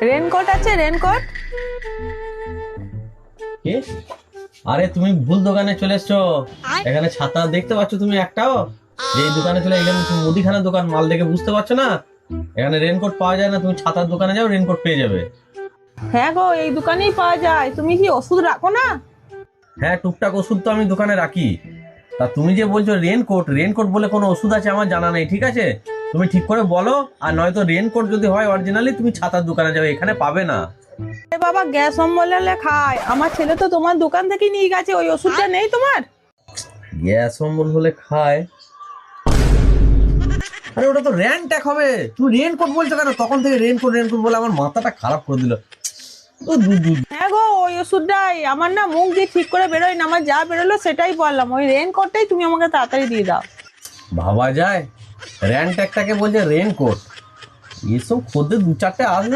Raincoat আছে, raincoat. কি? আরে তুমি ভুল দোকানে চলে এসছো। এখানে ছাতা দেখতে পাচ্ছ তুমি একটাও? যে এই দোকানে চলে, এখানে মুদিখানার দোকান, মাল দেখে বুঝতে পারছো না? এখানে রেনকোট পাওয়া যায় না, তুমি ছাতার দোকানে যাও, রেনকোট পেয়ে যাবে। হ্যাঁ গো, এই দোকানেই পাওয়া যায়। তুমি কি ওষুধ রাখো না? হ্যাঁ, টুকটাক ওষুধ তো আমি দোকানে রাখি। তা তুমি যে বলছো রেনকোট, রেনকোট বলে কোনো ওষুধ আছে আমার জানা নেই, ঠিক আছে? তুমি ঠিক করে বলো, আর নয়তো রেনকোট যদি হয় অরিজিনালি, তুমি ছাতার দোকানে যাবে, এখানে পাবে না। এ বাবা, গ্যাস অম্বল হলে খায়। আমার ছেলে তো তোমার দোকান থেকে নিয়ে গেছে, ওই ওষুধটা নেই তোমার? গ্যাস অম্বল হলে খায়? আরে ওটা তো র্যানট্যাক হবে। তুমি রেনকোট বলছো কেন? তখন থেকে রেনকোট রেনকোট বলে আমার মাথাটা খারাপ করে দিল। ও হ্যাঁ গো, ওই ওষুধটাই। আমার না মুখ দিয়ে ঠিক করে বেরোয় না, আমার যা বেরোলো সেটাই বললাম। ওই রেনকোটটাই তুমি আমাকে তাড়াতাড়ি দিয়ে দাও। ভাবা যায়, র্যানট্যাকটাকে বলছে রেনকোট। এসব খদ্দের দু চারটে আসবে।